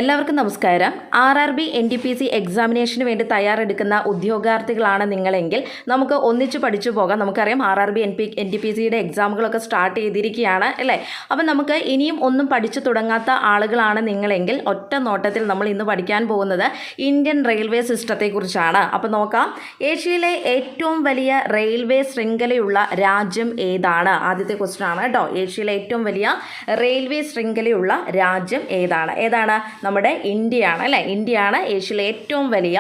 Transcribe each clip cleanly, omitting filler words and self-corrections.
എല്ലാവർക്കും നമസ്കാരം. RRB NTPC എക്സാമിനേഷന് വേണ്ടി തയ്യാറെടുക്കുന്ന ഉദ്യോഗാർത്ഥികളാണ് നിങ്ങളെങ്കിൽ നമുക്ക് ഒന്നിച്ച് പഠിച്ചു പോകാം. നമുക്കറിയാം RRB NTPCയുടെ എക്സാമുകളൊക്കെ സ്റ്റാർട്ട് ചെയ്തിരിക്കുകയാണ് അല്ലേ. അപ്പം നമുക്ക് ഇനിയും ഒന്നും പഠിച്ചു തുടങ്ങാത്ത ആളുകളാണ് നിങ്ങളെങ്കിൽ ഒറ്റ നോട്ടത്തിൽ നമ്മൾ ഇന്ന് പഠിക്കാൻ പോകുന്നത് ഇന്ത്യൻ റെയിൽവേ സിസ്റ്റത്തെക്കുറിച്ചാണ്. അപ്പോൾ നോക്കാം, ഏഷ്യയിലെ ഏറ്റവും വലിയ റെയിൽവേ ശൃംഖലയുള്ള രാജ്യം ഏതാണ്? ആദ്യത്തെ ക്വസ്റ്റ്യൻ ആണ് കേട്ടോ. ഏഷ്യയിലെ ഏറ്റവും വലിയ റെയിൽവേ ശൃംഖലയുള്ള രാജ്യം ഏതാണ്? നമ്മുടെ ഇന്ത്യയാണ് അല്ലേ. ഇന്ത്യയാണ് ഏഷ്യയിലെ ഏറ്റവും വലിയ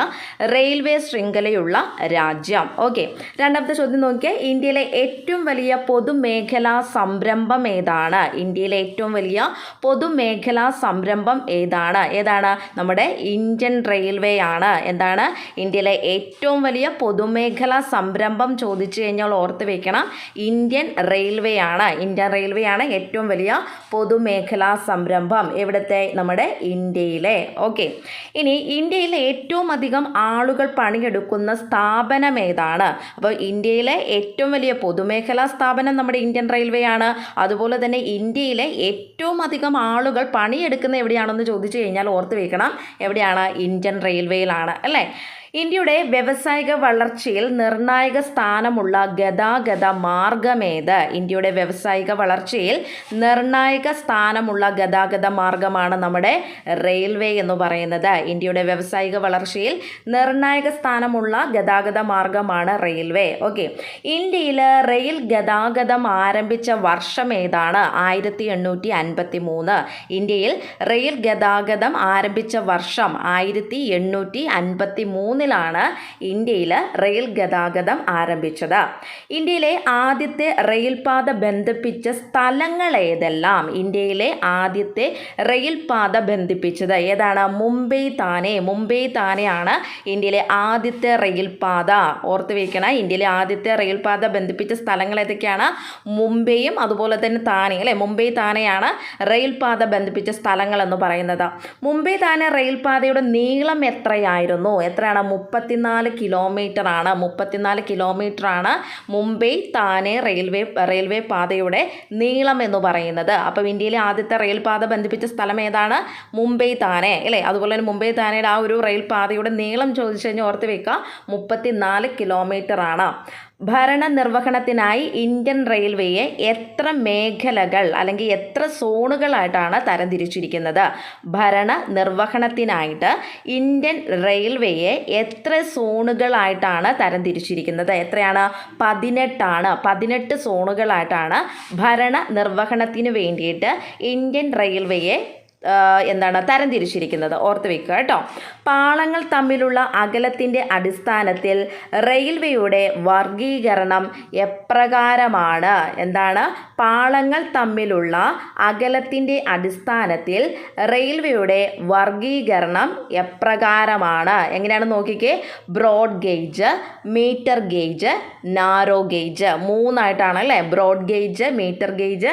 റെയിൽവേ ശൃംഖലയുള്ള രാജ്യം. ഓക്കെ, രണ്ടാമത്തെ ചോദ്യം നോക്കിയാൽ, ഇന്ത്യയിലെ ഏറ്റവും വലിയ പൊതുമേഖലാ സംരംഭം ഏതാണ്? ഇന്ത്യയിലെ ഏറ്റവും വലിയ പൊതുമേഖലാ സംരംഭം ഏതാണ്? നമ്മുടെ ഇന്ത്യൻ റെയിൽവേ ആണ്. എന്താണ് ഇന്ത്യയിലെ ഏറ്റവും വലിയ പൊതുമേഖലാ സംരംഭം ചോദിച്ചു കഴിഞ്ഞാൽ ഓർത്ത് വെക്കണം, ഇന്ത്യൻ റെയിൽവേ ആണ്. ഇന്ത്യൻ റെയിൽവേ ആണ് ഏറ്റവും വലിയ പൊതുമേഖലാ സംരംഭം. എവിടുത്തെ? നമ്മുടെ ഇന്ത്യയിലെ. ഓക്കെ, ഇനി ഇന്ത്യയിൽ ഏറ്റവും അധികം ആളുകൾ പണിയെടുക്കുന്ന സ്ഥാപനം ഏതാണ്? അപ്പോൾ ഇന്ത്യയിലെ ഏറ്റവും വലിയ പൊതുമേഖലാ സ്ഥാപനം നമ്മുടെ ഇന്ത്യൻ റെയിൽവേ ആണ്. അതുപോലെ തന്നെ ഇന്ത്യയിലെ ഏറ്റവും അധികം ആളുകൾ പണിയെടുക്കുന്ന എവിടെയാണെന്ന് ചോദിച്ചു കഴിഞ്ഞാൽ ഓർത്ത് വെക്കണം, എവിടെയാണ്? ഇന്ത്യൻ റെയിൽവേയിലാണ് അല്ലേ. ഇന്ത്യയുടെ വ്യാവസായിക വളർച്ചയിൽ നിർണായക സ്ഥാനമുള്ള ഗതാഗത മാർഗമേത്? ഇന്ത്യയുടെ വ്യാവസായിക വളർച്ചയിൽ നിർണായക സ്ഥാനമുള്ള ഗതാഗത മാർഗമാണ് നമ്മുടെ റെയിൽവേ എന്ന് പറയുന്നത്. ഇന്ത്യയുടെ വ്യാവസായിക വളർച്ചയിൽ നിർണായക സ്ഥാനമുള്ള ഗതാഗത മാർഗമാണ് റെയിൽവേ. ഓക്കെ, ഇന്ത്യയിൽ റെയിൽ ഗതാഗതം ആരംഭിച്ച വർഷം ഏതാണ്? 1853. ഇന്ത്യയിൽ റെയിൽ ഗതാഗതം ആരംഭിച്ച വർഷം 1853 ഇന്ത്യയിൽ റെയിൽ ഗതാഗതം ആരംഭിച്ചത്. ഇന്ത്യയിലെ ആദ്യത്തെ റെയിൽപാത ബന്ധിപ്പിച്ച സ്ഥലങ്ങൾ ഏതെല്ലാം? ഇന്ത്യയിലെ ആദ്യത്തെ റെയിൽപാത ബന്ധിപ്പിച്ചത് ഏതാണ്? മുംബൈ താനെയാണ് ഇന്ത്യയിലെ ആദ്യത്തെ റെയിൽപാത. ഓർത്ത് വയ്ക്കണം, ഇന്ത്യയിലെ ആദ്യത്തെ റെയിൽപാത ബന്ധിപ്പിച്ച സ്ഥലങ്ങൾ ഏതൊക്കെയാണ്? മുംബൈയും അതുപോലെ തന്നെ താനെ അല്ലേ. മുംബൈ താനെയാണ് റെയിൽപാത ബന്ധിപ്പിച്ച സ്ഥലങ്ങൾ എന്ന് പറയുന്നത്. മുംബൈ താനെ റെയിൽപാതയുടെ നീളം എത്രയായിരുന്നു? എത്രയാണ്? 34 കിലോമീറ്റർ ആണ്. 34 കിലോമീറ്റർ ആണ് മുംബൈ താനെ റെയിൽവേ പാതയുടെ നീളം എന്ന് പറയുന്നത്. അപ്പം ഇന്ത്യയിലെ ആദ്യത്തെ റെയിൽപാത ബന്ധിപ്പിച്ച സ്ഥലം ഏതാണ്? മുംബൈ താനെ അല്ലേ. അതുപോലെ തന്നെ മുംബൈ താനെയുടെ ആ ഒരു റെയിൽപാതയുടെ നീളം ചോദിച്ചു കഴിഞ്ഞാൽ ഓർത്ത് വെക്കുക, 34 കിലോമീറ്റർ ആണ്. ഭരണനിർവഹണത്തിനായി ഇന്ത്യൻ റെയിൽവേയെ എത്ര മേഖലകൾ അല്ലെങ്കിൽ എത്ര സോണുകളായിട്ടാണ് തരംതിരിച്ചിരിക്കുന്നത്? ഭരണനിർവഹണത്തിനായിട്ട് ഇന്ത്യൻ റെയിൽവേയെ എത്ര സോണുകളായിട്ടാണ് തരംതിരിച്ചിരിക്കുന്നത്? എത്രയാണ്? 18 ആണ്. 18 സോണുകളായിട്ടാണ് ഭരണനിർവഹണത്തിന് വേണ്ടിയിട്ട് ഇന്ത്യൻ റെയിൽവേയെ തരംതിരിച്ചിരിക്കുന്നത്. ഓർത്ത് വെക്കുക കേട്ടോ. പാളങ്ങൾ തമ്മിലുള്ള അകലത്തിൻ്റെ അടിസ്ഥാനത്തിൽ റെയിൽവേയുടെ വർഗീകരണം എപ്രകാരമാണ്? പാളങ്ങൾ തമ്മിലുള്ള അകലത്തിൻ്റെ അടിസ്ഥാനത്തിൽ റെയിൽവേയുടെ വർഗീകരണം എപ്രകാരമാണ്? എങ്ങനെയാണ് നോക്കിക്കേ. Broad gauge, metre gauge, narrow gauge. 3 അല്ലേ. Broad gauge, metre gauge,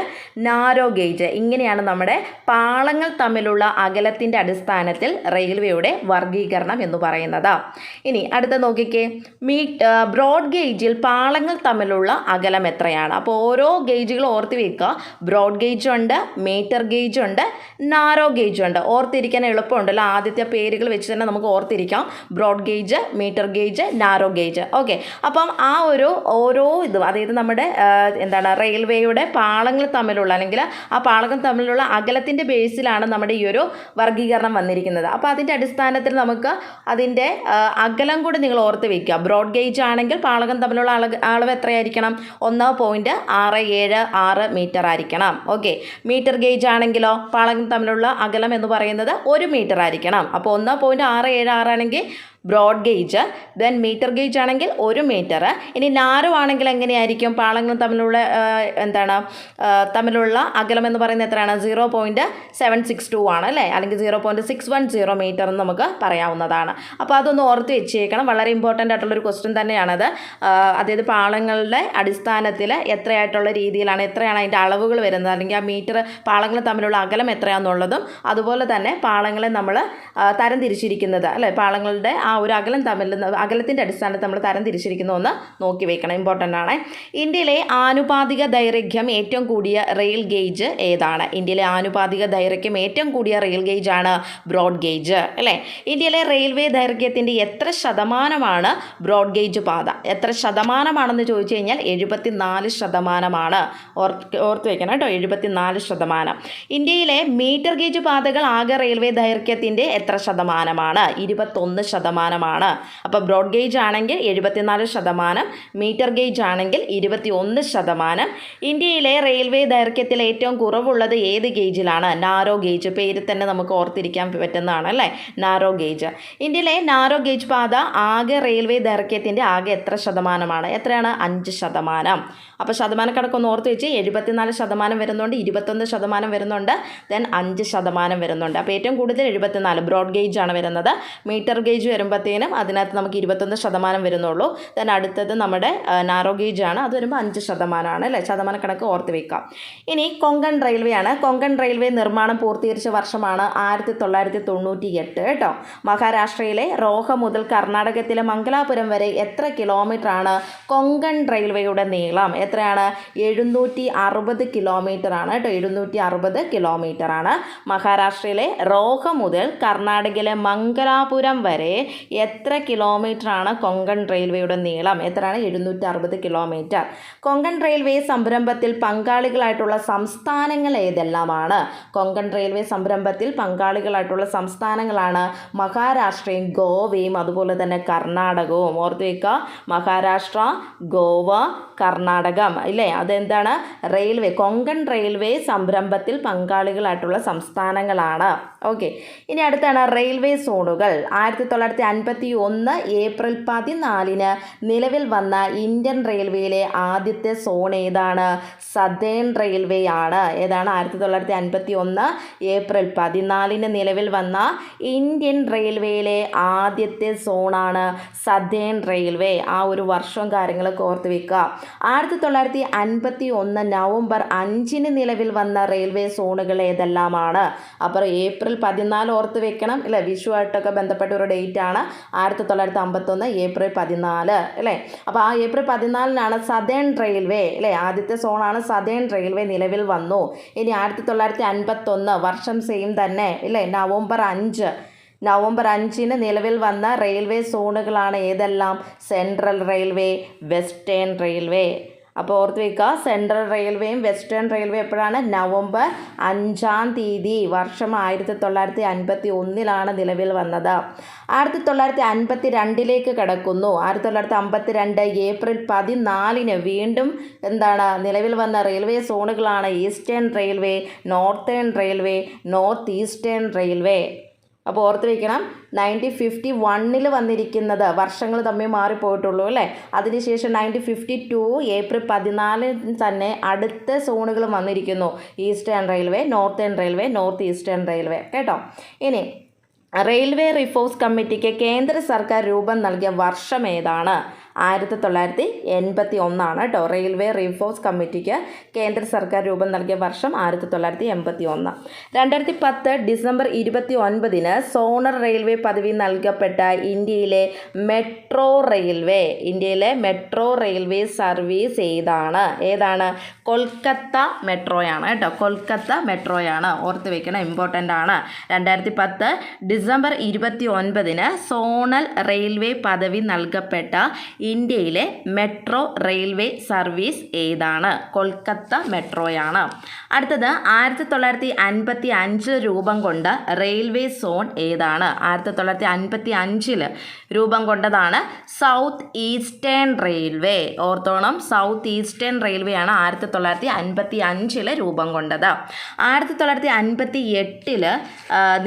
narrow gauge. ഇങ്ങനെയാണ് നമ്മുടെ പാളങ്ങൾ തമ്മിലുള്ള അകലത്തിൻ്റെ അടിസ്ഥാനത്തിൽ റെയിൽവേയുടെ വർഗീകരണം എന്ന് പറയുന്നത്. ഇനി അടുത്ത നോക്കിക്കേ. ബ്രോഡ് ഗേജിൽ പാളങ്ങൾ തമ്മിലുള്ള അകലം എത്രയാണ്? അപ്പോൾ ഓരോ ഗേജുകളും ഓർത്ത് വെക്കുക. ബ്രോഡ് ഗേജ് ഉണ്ട്, മീറ്റർ ഗേജ് ഉണ്ട്, നാരോ ഗേജ് ഉണ്ട്. ഓർത്തിരിക്കാൻ എളുപ്പമുണ്ടല്ലോ. ആദ്യത്തെ പേരുകൾ വെച്ച് തന്നെ നമുക്ക് ഓർത്തിരിക്കാം. Broad gauge, metre gauge, narrow gauge. Okay, അപ്പം ആ ഓരോ ഇതും, അതായത് നമ്മുടെ റെയിൽവേയുടെ പാളങ്ങൾ തമ്മിലുള്ള അല്ലെങ്കിൽ ആ പാളങ്ങൾ തമ്മിലുള്ള അകലത്തിൻ്റെ ബേസിലാണ് നമ്മുടെ ഈ ഒരു വർഗീകരണം വന്നിരിക്കുന്നത്. അപ്പോൾ അതിൻ്റെ അടിസ്ഥാനത്തിൽ നമുക്ക് അതിൻ്റെ അകലം കൂടി നിങ്ങൾ ഓർത്ത് വയ്ക്കുക. ബ്രോഡ് ഗേജ് ആണെങ്കിൽ പാളകം തമ്മിലുള്ള അളവ് എത്രയായിരിക്കണം? 1.676 മീറ്റർ ആയിരിക്കണം. ഓക്കെ, മീറ്റർ ഗേജ് ആണെങ്കിലോ പാളകം തമ്മിലുള്ള അകലം എന്ന് പറയുന്നത് 1 മീറ്റർ ആയിരിക്കണം. അപ്പോൾ 1.676 ആണെങ്കിൽ broad gauge, then metre gauge ആണെങ്കിൽ 1 മീറ്റർ. ഇനി നാരോ ആണെങ്കിൽ എങ്ങനെയായിരിക്കും? പാളങ്ങൾ തമ്മിലുള്ള അകലം എന്ന് പറയുന്നത് എത്രയാണ്? 0.762 ആണ് അല്ലേ, അല്ലെങ്കിൽ 0.610 മീറ്റർ എന്ന് നമുക്ക് പറയാവുന്നതാണ്. അപ്പോൾ അതൊന്ന് ഓർത്ത് വെച്ചേക്കണം. വളരെ ഇമ്പോർട്ടൻ്റ് ആയിട്ടുള്ളൊരു ക്വസ്റ്റ്യൻ തന്നെയാണത്. അതായത് പാളങ്ങളുടെ അടിസ്ഥാനത്തിൽ എത്രയായിട്ടുള്ള രീതിയിലാണ്, എത്രയാണ് അതിൻ്റെ അളവുകൾ വരുന്നത്, അല്ലെങ്കിൽ ആ മീറ്റർ പാളങ്ങൾ തമ്മിലുള്ള അകലം എത്രയാണെന്നുള്ളതും അതുപോലെ തന്നെ പാളങ്ങളെ നമ്മൾ തരംതിരിച്ചിരിക്കുന്നത് അല്ലേ, പാളങ്ങളുടെ ആ ഒരു അകലം അകലത്തിൻ്റെ അടിസ്ഥാനത്തിൽ നമ്മൾ തരംതിരിച്ചിരിക്കുന്ന ഒന്ന് നോക്കി വെക്കണം, ഇമ്പോർട്ടൻ്റ് ആണ്. ഇന്ത്യയിലെ ആനുപാതിക ദൈർഘ്യം ഏറ്റവും കൂടിയ റെയിൽ ഗേജ് ഏതാണ്? ഇന്ത്യയിലെ ആനുപാതിക ദൈർഘ്യം ഏറ്റവും കൂടിയ റെയിൽ ഗേജ് ആണ് ബ്രോഡ് ഗേജ്, അല്ലേ? ഇന്ത്യയിലെ റെയിൽവേ ദൈർഘ്യത്തിൻ്റെ എത്ര ശതമാനമാണ് ബ്രോഡ് ഗേജ് പാത? എത്ര ശതമാനമാണെന്ന് ചോദിച്ചു കഴിഞ്ഞാൽ 74%. ഓർത്ത് വെക്കണം കേട്ടോ, 74%. ഇന്ത്യയിലെ മീറ്റർ ഗേജ് പാതകൾ ആകെ റെയിൽവേ ദൈർഘ്യത്തിൻ്റെ എത്ര ശതമാനമാണ്? 21%. അപ്പോൾ ബ്രോഡ് ഗേജ് ആണെങ്കിൽ 74%, മീറ്റർ ഗേജ് ആണെങ്കിൽ 21%. ഇന്ത്യയിലെ റെയിൽവേ ദൈർഘ്യത്തിൽ ഏറ്റവും കുറവുള്ളത് ഏത് ഗേജിലാണ്? Narrow gauge. പേര് തന്നെ നമുക്ക് ഓർത്തിരിക്കാൻ പറ്റുന്നതാണ്, അല്ലേ? Narrow gauge. ഇന്ത്യയിലെ നാരോ ഗേജ് പാത ആകെ റെയിൽവേ ദൈർഘ്യത്തിൻ്റെ ആകെ എത്ര ശതമാനമാണ്? എത്രയാണ്? 5%. അപ്പോൾ ശതമാനക്കണക്കൊന്ന് ഓർത്ത് വെച്ച് 74% വരുന്നുണ്ട്, 21% വരുന്നുണ്ട്, ദെൻ 5% വരുന്നുണ്ട്. അപ്പോൾ ഏറ്റവും കൂടുതൽ 74 ബ്രോഡ് ഗേജ് ആണ് വരുന്നത്. മീറ്റർ ഗേജ് വരുമ്പോഴത്തേനും അതിനകത്ത് നമുക്ക് 21% വരുന്നുള്ളൂ. ദെൻ അടുത്തത് നമ്മുടെ നാരോ ഗേജ് ആണ്, അത് വരുമ്പോൾ 5% ആണ്, അല്ലേ? ശതമാനക്കണക്ക് ഓർത്ത് വെക്കാം. ഇനി കൊങ്കൺ റെയിൽവേ ആണ്. കൊങ്കൺ റെയിൽവേ നിർമ്മാണം പൂർത്തീകരിച്ച വർഷമാണ് 1998 കേട്ടോ. മഹാരാഷ്ട്രയിലെ റോഹ മുതൽ കർണാടകത്തിലെ മംഗലാപുരം വരെ എത്ര കിലോമീറ്റർ ആണ് കൊങ്കൺ റെയിൽവേയുടെ നീളം? എത്രയാണ്? 760 കിലോമീറ്റർ ആണ് കേട്ടോ. 760 കിലോമീറ്റർ ആണ്. മഹാരാഷ്ട്രയിലെ റോഹ മുതൽ കർണാടകയിലെ മംഗലാപുരം വരെ എത്ര കിലോമീറ്റർ ആണ് കൊങ്കൺ റെയിൽവേയുടെ നീളം? എത്രയാണ്? 760 കിലോമീറ്റർ. കൊങ്കൺ റെയിൽവേ സംരംഭത്തിൽ പങ്കാളികളായിട്ടുള്ള സംസ്ഥാനങ്ങൾ ഏതെല്ലാമാണ്? കൊങ്കൺ റെയിൽവേ സംരംഭത്തിൽ പങ്കാളികളായിട്ടുള്ള സംസ്ഥാനങ്ങളാണ് മഹാരാഷ്ട്രയും ഗോവയും അതുപോലെ തന്നെ കർണാടകവും. ഓർത്ത് വയ്ക്കുക, മഹാരാഷ്ട്ര, ഗോവ, കർണാടകം, ഇല്ലേ? അതെന്താണ്? റെയിൽവേ, കൊങ്കൺ റെയിൽവേ സംരംഭത്തിൽ പങ്കാളികളായിട്ടുള്ള സംസ്ഥാനങ്ങളാണ്. ഓക്കെ. ഇനി അടുത്താണ് റെയിൽവേ സോണുകൾ. 1951 ഏപ്രിൽ 14 നിലവിൽ വന്ന ഇന്ത്യൻ റെയിൽവേയിലെ ആദ്യത്തെ സോൺ ഏതാണ്? സതേൺ റെയിൽവേ ആണ്. ഏതാണ്? 1951 ഏപ്രിൽ 14 നിലവിൽ വന്ന ഇന്ത്യൻ റെയിൽവേയിലെ ആദ്യത്തെ സോണാണ് സതേൺ റെയിൽവേ. ആ ഒരു വർഷവും കാര്യങ്ങളൊക്കെ ഓർത്ത് വെക്കുക. 1951 നവംബർ 5 നിലവിൽ വന്ന റെയിൽവേ സോണുകൾ ഏതെല്ലാമാണ്? അപ്പോൾ ഏപ്രിൽ 14 ഓർത്ത് വെക്കണം, അല്ലേ? വിഷുവായിട്ടൊക്കെ ബന്ധപ്പെട്ട ഒരു ഡേറ്റ് ആണ് 1951 ഏപ്രിൽ 14, അല്ലേ? അപ്പോൾ ആ ഏപ്രിൽ 14 സതേൺ റെയിൽവേ, അല്ലേ? ആദ്യത്തെ സോണാണ് സതേൺ റെയിൽവേ നിലവിൽ വന്നു. ഇനി 1951 വർഷം സെയിം തന്നെ, അല്ലേ? നവംബർ 5 നിലവിൽ വന്ന റെയിൽവേ സോണുകളാണ് ഏതെല്ലാം? Central railway, western railway. അപ്പോൾ ഓർത്ത് വയ്ക്കുക, സെൻട്രൽ റെയിൽവേയും വെസ്റ്റേൺ റെയിൽവേ എപ്പോഴാണ്? നവംബർ 5 വർഷം 1951 നിലവിൽ വന്നത്. 1952 കടക്കുന്നു. 1952 ഏപ്രിൽ 14 വീണ്ടും എന്താണ് നിലവിൽ വന്ന റെയിൽവേ സോണുകളാണ് eastern railway, northern railway, north eastern railway. അപ്പോൾ ഓർത്ത് വയ്ക്കണം, 1951 വന്നിരിക്കുന്നത്, വർഷങ്ങൾ തമ്മിൽ മാറിപ്പോയിട്ടുള്ളൂ, അല്ലേ? അതിനുശേഷം 1952 ഏപ്രിൽ 14 തന്നെ അടുത്ത സോണുകൾ വന്നിരിക്കുന്നു. Eastern railway, northern railway, north eastern railway കേട്ടോ. ഇനി റെയിൽവേ റിഫോഴ്സ് കമ്മിറ്റിക്ക് കേന്ദ്ര സർക്കാർ രൂപം നൽകിയ വർഷം ഏതാണ്? 1981 കേട്ടോ. റെയിൽവേ റിഫോഴ്സ് കമ്മിറ്റിക്ക് കേന്ദ്ര സർക്കാർ രൂപം നൽകിയ വർഷം 1981. 2010 ഡിസംബർ 29 സോണൽ റെയിൽവേ പദവി നൽകപ്പെട്ട ഇന്ത്യയിലെ മെട്രോ റെയിൽവേ സർവീസ് ഏതാണ്? കൊൽക്കത്ത മെട്രോയാണ് കേട്ടോ. കൊൽക്കത്ത മെട്രോയാണ്, ഓർത്ത് വെക്കണം, ഇമ്പോർട്ടൻ്റ് ആണ്. 2010 ഡിസംബർ 29 സോണൽ റെയിൽവേ പദവി നൽകപ്പെട്ട ഇന്ത്യയിലെ മെട്രോ റെയിൽവേ സർവീസ് ഏതാണ്? കൊൽക്കത്ത മെട്രോയാണ്. അടുത്തത് 1955 രൂപം കൊണ്ട റെയിൽവേ സോൺ ഏതാണ്? 1955 രൂപം കൊണ്ടതാണ് സൗത്ത് ഈസ്റ്റേൺ റെയിൽവേ. ഓർത്തോണം, സൗത്ത് ഈസ്റ്റേൺ റെയിൽവേ ആണ് 1955 രൂപം കൊണ്ടത്. 1958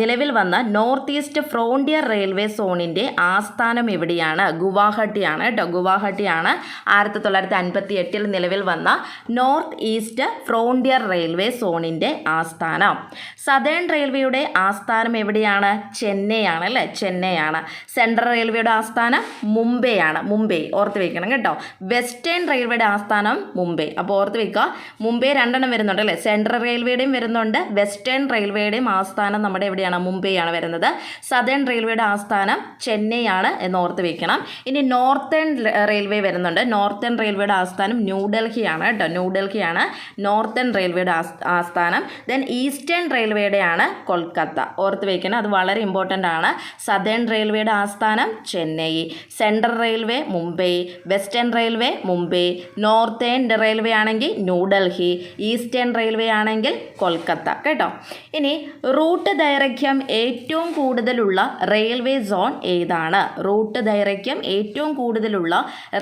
നിലവിൽ വന്ന നോർത്ത് ഈസ്റ്റ് ഫ്രോണ്ടിയർ റെയിൽവേ സോണിൻ്റെ ആസ്ഥാനം എവിടെയാണ്? ഗുവാഹട്ടിയാണ് കേട്ടോ. ഗുവാഹട്ടിയാണ് 1958 നിലവിൽ വന്ന നോർത്ത് ഈസ്റ്റ് ഫ്രോണ്ടിയർ റെയിൽവേ സോണിൻ്റെ ആസ്ഥാനം. സദേൺ റെയിൽവേയുടെ ആസ്ഥാനം എവിടെയാണ്? ചെന്നൈയാണ് അല്ലേ, ചെന്നൈയാണ്. സെൻട്രൽ റെയിൽവേയുടെ ആസ്ഥാനം മുംബൈയാണ്, മുംബൈ ഓർത്ത് വയ്ക്കണം കേട്ടോ. വെസ്റ്റേൺ റെയിൽവേയുടെ ആസ്ഥാനം മുംബൈ. അപ്പോൾ ഓർത്ത് വയ്ക്കുക, മുംബൈ രണ്ടെണ്ണം വരുന്നുണ്ട് അല്ലേ, സെൻട്രൽ റെയിൽവേയുടെയും വരുന്നുണ്ട്, വെസ്റ്റേൺ റെയിൽവേയുടെയും ആസ്ഥാനം നമ്മുടെ എവിടെയാണ്? മുംബൈയാണ് വരുന്നത്. സദേൺ റെയിൽവേയുടെ ആസ്ഥാനം ചെന്നൈയാണ് എന്ന് ഓർത്ത് വയ്ക്കണം. ഇനി നോർത്തേൺ റെയിൽവേ വരുന്നുണ്ട്. നോർത്തേൺ റെയിൽവേയുടെ ആസ്ഥാനം ന്യൂഡൽഹിയാണ് കേട്ടോ, ന്യൂഡൽഹിയാണ് നോർത്തേൺ റെയിൽവേയുടെ ആസ്ഥാനം. ദെൻ ഈസ്റ്റേൺ റെയിൽവേയുടെയാണ് കൊൽക്കത്ത, ഓർത്ത് വയ്ക്കണം, അത് വളരെ ഇമ്പോർട്ടൻ്റ് ആണ്. സദേൺ റെയിൽവേയുടെ ആസ്ഥാനം Chennai, central railway Mumbai, western railway Mumbai, northern railway ആണെങ്കിൽ ന്യൂഡൽഹി, ഈസ്റ്റേൺ റെയിൽവേ ആണെങ്കിൽ കൊൽക്കത്ത കേട്ടോ. ഇനി റൂട്ട് ദൈർഘ്യം ഏറ്റവും കൂടുതലുള്ള റെയിൽവേ സോൺ ഏതാണ്? റൂട്ട് ദൈർഘ്യം ഏറ്റവും കൂടുതലുള്ള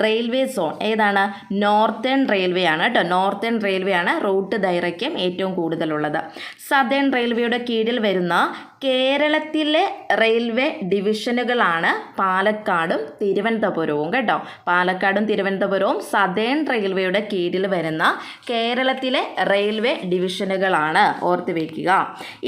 റെയിൽവേ സോൺ ഏതാണ്? നോർത്തേൺ റെയിൽവേ ആണ് കേട്ടോ, നോർത്തേൺ റെയിൽവേ ആണ് റൂട്ട് ദൈർഘ്യം ഏറ്റവും കൂടുതലുള്ളത്. സദേൺ റെയിൽവേയുടെ കീഴിൽ വരുന്ന കേരളത്തിലെ റെയിൽവേ ഡിവിഷനുകളാണ് പാലക്കാടും തിരുവനന്തപുരവും കേട്ടോ. പാലക്കാടും തിരുവനന്തപുരവും സദേൺ റെയിൽവേയുടെ കീഴിൽ വരുന്ന കേരളത്തിലെ റെയിൽവേ ഡിവിഷനുകളാണ്, ഓർത്ത് വയ്ക്കുക.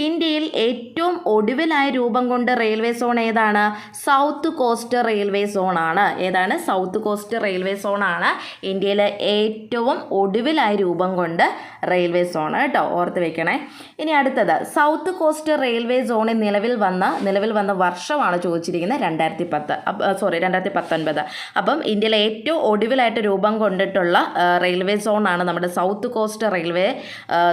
ഇന്ത്യയിൽ ഏറ്റവും ഒടുവിലായി രൂപം കൊണ്ട റെയിൽവേ സോൺ ഏതാണ്? സൗത്ത് കോസ്റ്റ് റെയിൽവേ സോണാണ്. ഏതാണ്? സൗത്ത് കോസ്റ്റ് റെയിൽവേ സോണാണ് ഇന്ത്യയിലെ ഏറ്റവും ഒടുവിലായി രൂപം കൊണ്ട് റെയിൽവേ സോൺ കേട്ടോ, ഓർത്ത് വയ്ക്കണേ. ഇനി അടുത്തത് സൗത്ത് കോസ്റ്റ് റെയിൽവേ സോണിൽ നിലവിൽ വന്ന വർഷമാണ് ചോദിച്ചിരിക്കുന്നത്. 2019. അപ്പം ഇന്ത്യയിലെ ഏറ്റവും ഒടുവിലായിട്ട് രൂപം കൊണ്ടിട്ടുള്ള റെയിൽവേ സോണാണ് നമ്മുടെ south coast railway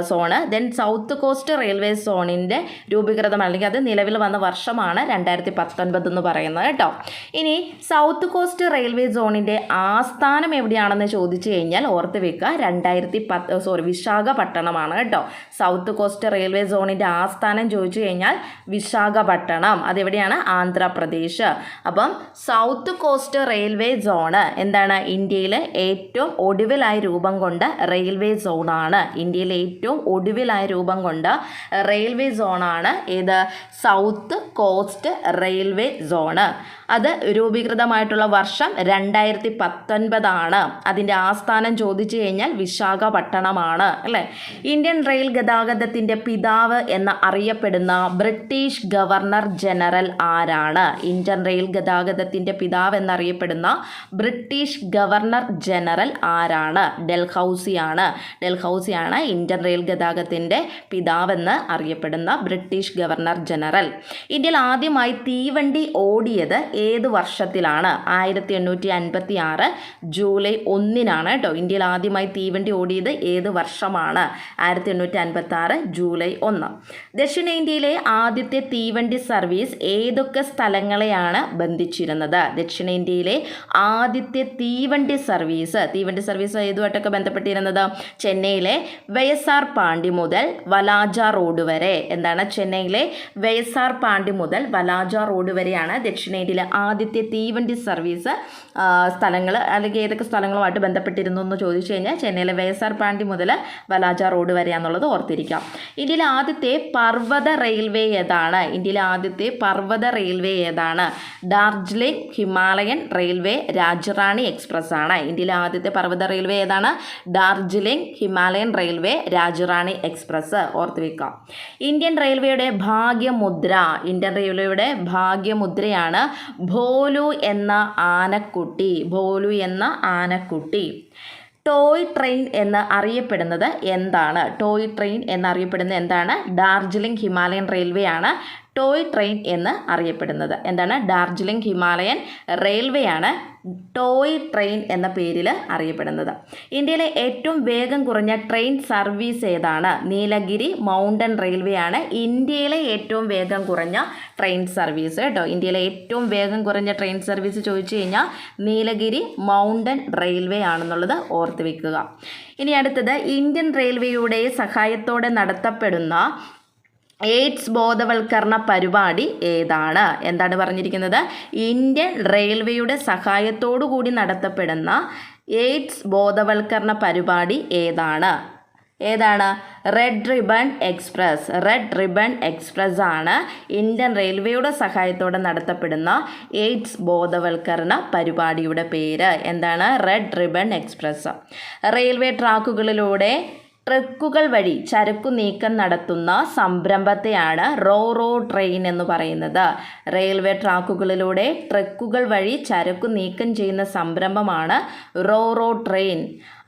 zone. Then south coast railway സോണിൻ്റെ രൂപീകൃതം അല്ലെങ്കിൽ അത് നിലവിൽ വന്ന വർഷമാണ് 2019 എന്ന് പറയുന്നത് കേട്ടോ. ഇനി സൗത്ത് കോസ്റ്റ് റെയിൽവേ സോണിൻ്റെ ആസ്ഥാനം എവിടെയാണെന്ന് ചോദിച്ചു കഴിഞ്ഞാൽ ഓർത്ത് വെക്കുക, വിശാഖപട്ടണമാണ് കേട്ടോ. സൗത്ത് കോസ്റ്റ് റെയിൽവേ സോണിൻ്റെ ആസ്ഥാനം ചോദിച്ചു കഴിഞ്ഞാൽ വിശാഖപട്ടണം, അതെവിടെയാണ്? ആന്ധ്രാപ്രദേശ്. അപ്പം സൗത്ത് കോസ്റ്റ് റെയിൽവേ സോണ് എന്താണ്? ഇന്ത്യയിലെ ഏറ്റവും ഒടുവിലായി രൂപം കൊണ്ട റെയിൽവേ സോണാണ്. ഇന്ത്യയിലെ ഏറ്റവും ഒടുവിലായി രൂപം കൊണ്ട റെയിൽവേ സോണാണ് ഏത്? South coast railway zone. അത് രൂപീകൃതമായിട്ടുള്ള വർഷം 2019 അതിൻ്റെ ആസ്ഥാനം ചോദിച്ചു കഴിഞ്ഞാൽ വിശാഖപട്ടണമാണ് അല്ലേ. ഇന്ത്യൻ റെയിൽ ഗതാഗതത്തിൻ്റെ പിതാവ് എന്ന് അറിയപ്പെടുന്ന ബ്രിട്ടീഷ് ഗവർണർ ജനറൽ ആരാണ്? ഇന്ത്യൻ റെയിൽ ഗതാഗതത്തിൻ്റെ പിതാവ് എന്നറിയപ്പെടുന്ന ബ്രിട്ടീഷ് ഗവർണർ ജനറൽ ആരാണ്? ഡൽഹൌസിയാണ്. ഡൽഹൌസിയാണ് ഇന്ത്യൻ റെയിൽ ഗതാഗതത്തിൻ്റെ പിതാവെന്ന് അറിയപ്പെടുന്ന ബ്രിട്ടീഷ് ഗവർണർ ജനറൽ. ഇന്ത്യയിൽ ആദ്യമായി തീവണ്ടി ഓടിയത് ഏത് വർഷത്തിലാണ്? 1856 ജൂലൈ 1 കേട്ടോ. ഇന്ത്യയിൽ ആദ്യമായി തീവണ്ടി ഓടിയത് ഏത് വർഷമാണ്? 1856 ജൂലൈ 1. ദക്ഷിണേന്ത്യയിലെ ആദ്യത്തെ തീവണ്ടി സർവീസ് ഏതൊക്കെ സ്ഥലങ്ങളെയാണ് ബന്ധിച്ചിരുന്നത്? ദക്ഷിണേന്ത്യയിലെ ആദ്യത്തെ തീവണ്ടി സർവീസ് ഏതുമായിട്ടൊക്കെ ബന്ധപ്പെട്ടിരുന്നത്? ചെന്നൈയിലെ വൈഎസ്ആർ പാണ്ടി മുതൽ വലാജ റോഡ് വരെ. എന്താണ്? ചെന്നൈയിലെ വൈഎസ്ആർ പാണ്ടി മുതൽ വലാജ റോഡ് വരെയാണ് ദക്ഷിണേന്ത്യയിലെ ആദ്യത്തെ തീവണ്ടി സർവീസ് സ്ഥലങ്ങൾ, അല്ലെങ്കിൽ ഏതൊക്കെ സ്ഥലങ്ങളുമായിട്ട് ബന്ധപ്പെട്ടിരുന്നു എന്ന് ചോദിച്ചു കഴിഞ്ഞാൽ ചെന്നൈയിലെ വൈഎസ്ആർ പാണ്ടി മുതൽ വലാജ റോഡ് വരെയാണെന്നുള്ളത് ഓർത്തിരിക്കാം. ഇന്ത്യയിലെ ആദ്യത്തെ പർവ്വത റെയിൽവേ ഏതാണ്? Darjeeling Himalayan railway Rajarani express ആണ്. ഇന്ത്യയിലെ ആദ്യത്തെ പർവ്വത റെയിൽവേ ഏതാണ്? Darjeeling Himalayan railway Rajarani express, ഓർത്ത് വയ്ക്കാം. ഇന്ത്യൻ റെയിൽവേയുടെ ഭാഗ്യമുദ്രയാണ് ഭോലു എന്ന ആനക്കുട്ടി. ടോയ് ട്രെയിൻ എന്ന് അറിയപ്പെടുന്നത് എന്താണ്? ഡാർജിലിംഗ് ഹിമാലയൻ റെയിൽവേ ആണ് ടോയ് ട്രെയിൻ എന്ന് അറിയപ്പെടുന്നത്. എന്താണ്? ഡാർജിലിംഗ് ഹിമാലയൻ റെയിൽവേ ആണ് ടോയ് ട്രെയിൻ എന്ന പേരിൽ അറിയപ്പെടുന്നത്. ഇന്ത്യയിലെ ഏറ്റവും വേഗം കുറഞ്ഞ ട്രെയിൻ സർവീസ് ഏതാണ്? നീലഗിരി മൗണ്ടൻ റെയിൽവേ ആണ് ഇന്ത്യയിലെ ഏറ്റവും വേഗം കുറഞ്ഞ ട്രെയിൻ സർവീസ് കേട്ടോ. ഇന്ത്യയിലെ ഏറ്റവും വേഗം കുറഞ്ഞ ട്രെയിൻ സർവീസ് ചോദിച്ചു കഴിഞ്ഞാൽ നീലഗിരി മൗണ്ടൻ റെയിൽവേ ആണെന്നുള്ളത് ഓർത്ത് വയ്ക്കുക. ഇനി അടുത്തത് ഇന്ത്യൻ റെയിൽവേയുടെ സഹായത്തോടെ നടത്തപ്പെടുന്ന എയ്ഡ്സ് ബോധവൽക്കരണ പരിപാടി ഏതാണ്? എന്താണ് പറഞ്ഞിരിക്കുന്നത്? ഇന്ത്യൻ റെയിൽവേയുടെ സഹായത്തോടു കൂടി നടത്തപ്പെടുന്ന എയ്ഡ്സ് ബോധവൽക്കരണ പരിപാടി ഏതാണ്? ഏതാണ്? റെഡ് റിബൺ എക്സ്പ്രസ് ആണ് ഇന്ത്യൻ റെയിൽവേയുടെ സഹായത്തോടെ നടത്തപ്പെടുന്ന എയ്ഡ്സ് ബോധവൽക്കരണ പരിപാടിയുടെ പേര്. എന്താണ്? Red ribbon express. റെയിൽവേ ട്രാക്കുകളിലൂടെ ട്രക്കുകൾ വഴി ചരക്കു നീക്കം നടത്തുന്ന സംരംഭത്തെയാണ് റോ ട്രെയിൻ എന്ന് പറയുന്നത്. റെയിൽവേ ട്രാക്കുകളിലൂടെ ട്രക്കുകൾ വഴി ചരക്കു നീക്കം ചെയ്യുന്ന സംരംഭമാണ് റോ ട്രെയിൻ.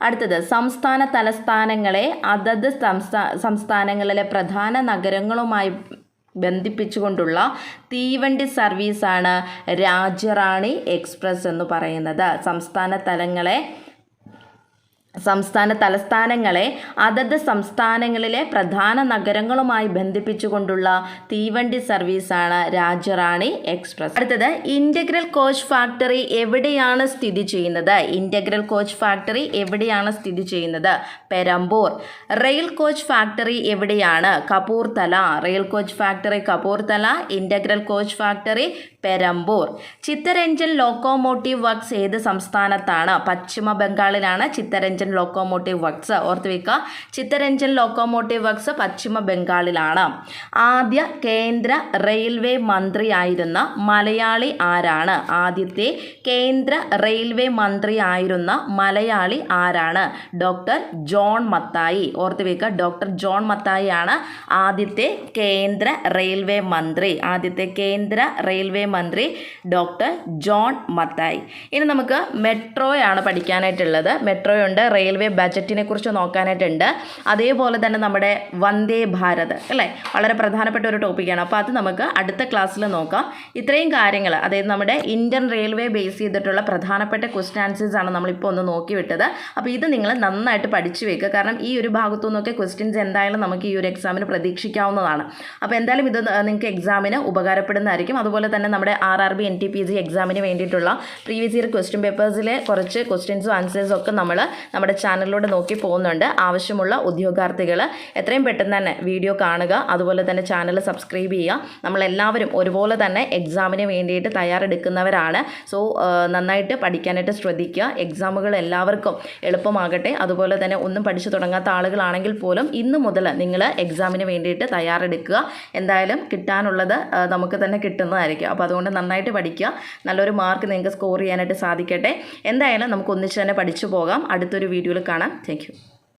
അടുത്തത്, സംസ്ഥാന തലസ്ഥാനങ്ങളെ അതത് സംസ്ഥാനങ്ങളിലെ പ്രധാന നഗരങ്ങളുമായി ബന്ധിപ്പിച്ചുകൊണ്ടുള്ള തീവണ്ടി സർവീസാണ് രാജ്യറാണി എക്സ്പ്രസ് എന്ന് പറയുന്നത്. സംസ്ഥാന തലസ്ഥാനങ്ങളെ അതത് സംസ്ഥാനങ്ങളിലെ പ്രധാന നഗരങ്ങളുമായി ബന്ധിപ്പിച്ചുകൊണ്ടുള്ള തീവണ്ടി സർവീസാണ് രാജ്യറാണി എക്സ്പ്രസ്. അടുത്തത്, ഇൻ്റഗ്രൽ കോച്ച് ഫാക്ടറി എവിടെയാണ് സ്ഥിതി ചെയ്യുന്നത്? പെരമ്പൂർ. റെയിൽ കോച്ച് ഫാക്ടറി എവിടെയാണ്? Kapurthala. Integral coach factory Perambur. Chittaranjan locomotive works ഏത് സംസ്ഥാനത്താണ്? പശ്ചിമ ബംഗാളിലാണ് ചിത്തരഞ്ജൻ ലോക്കോമോട്ടീവ് വർക്ക്സ്. ഓർത്ത് വെക്കുക, ചിത്തരഞ്ജൻ ലോക്കോമോട്ടീവ് വർക്ക്സ് പശ്ചിമ ബംഗാളിലാണ്. ആദ്യ കേന്ദ്ര റെയിൽവേ മന്ത്രിയായിരുന്ന മലയാളി ആരാണ്? ആദ്യത്തെ കേന്ദ്ര റെയിൽവേ മന്ത്രിയായിരുന്ന മലയാളി ആരാണ്? Doctor John Mathai. ഓർത്ത് വെക്കുക, ഡോക്ടർ ജോൺ മത്തായി ആണ് ആദ്യത്തെ കേന്ദ്ര റെയിൽവേ മന്ത്രി ഡോക്ടർ ജോൺ മത്തായി. ഇനി നമുക്ക് മെട്രോയാണ് പഠിക്കാനായിട്ടുള്ളത്. മെട്രോയുണ്ട്, റെയിൽവേ ബജറ്റിനെ കുറിച്ച് നോക്കാനായിട്ടുണ്ട്. അതേപോലെ തന്നെ നമ്മുടെ വന്ദേ ഭാരത് അല്ലേ, വളരെ പ്രധാനപ്പെട്ട ഒരു ടോപ്പിക്കാണ്. അപ്പോൾ അത് നമുക്ക് അടുത്ത ക്ലാസ്സിൽ നോക്കാം. ഇത്രയും കാര്യങ്ങൾ, അതായത് നമ്മുടെ ഇന്ത്യൻ റെയിൽവേ ബേസ് ചെയ്തിട്ടുള്ള പ്രധാനപ്പെട്ട ക്വസ്റ്റ്യൻ ആൻസേഴ്സ് ആണ് നമ്മളിപ്പോൾ ഒന്ന് നോക്കി വിട്ടത്. അപ്പോൾ ഇത് നിങ്ങൾ നന്നായിട്ട് പഠിച്ചു വെക്കുക. കാരണം ഈ ഒരു ഭാഗത്തു നിന്നൊക്കെ ക്വസ്റ്റ്യൻസ് എന്തായാലും നമുക്ക് ഈ ഒരു എക്സാമിന് പ്രതീക്ഷിക്കാവുന്നതാണ്. അപ്പോൾ എന്തായാലും ഇത് നിങ്ങൾക്ക് എക്സാമിന് ഉപകാരപ്പെടുന്നതായിരിക്കും. അതുപോലെ തന്നെ നമ്മുടെ RRB NTPC എക്സാമിന് വേണ്ടിയിട്ടുള്ള പ്രീവിയസ് ഇയർ ക്വസ്റ്റ്യൻ പേപ്പേഴ്സിലെ കുറച്ച് ക്വസ്റ്റ്യൻസും ആൻസേഴ്സും ഒക്കെ നമ്മുടെ ചാനലിലൂടെ നോക്കി പോകുന്നുണ്ട്. ആവശ്യമുള്ള ഉദ്യോഗാർത്ഥികൾ എത്രയും പെട്ടെന്ന് തന്നെ വീഡിയോ കാണുക. അതുപോലെ തന്നെ ചാനൽ സബ്സ്ക്രൈബ് ചെയ്യുക. നമ്മളെല്ലാവരും ഒരുപോലെ തന്നെ എക്സാമിന് വേണ്ടിയിട്ട് തയ്യാറെടുക്കുന്നവരാണ്. സോ നന്നായിട്ട് പഠിക്കാനായിട്ട് ശ്രദ്ധിക്കുക. എക്സാമുകൾ എല്ലാവർക്കും എളുപ്പമാകട്ടെ. അതുപോലെ തന്നെ ഒന്നും പഠിച്ചു തുടങ്ങാത്ത ആളുകളാണെങ്കിൽ പോലും ഇന്ന് മുതൽ നിങ്ങൾ എക്സാമിന് വേണ്ടിയിട്ട് തയ്യാറെടുക്കുക. എന്തായാലും കിട്ടാനുള്ളത് നമുക്ക് തന്നെ കിട്ടുന്നതായിരിക്കും. അപ്പോൾ അതുകൊണ്ട് നന്നായിട്ട് പഠിക്കുക. നല്ലൊരു മാർക്ക് നിങ്ങൾക്ക് സ്കോർ ചെയ്യാനായിട്ട് സാധിക്കട്ടെ. എന്തായാലും നമുക്ക് ഒന്നിച്ച് തന്നെ പഠിച്ചു പോകാം. അടുത്തൊരു വീഡിയോയിൽ കാണാം. Thank you.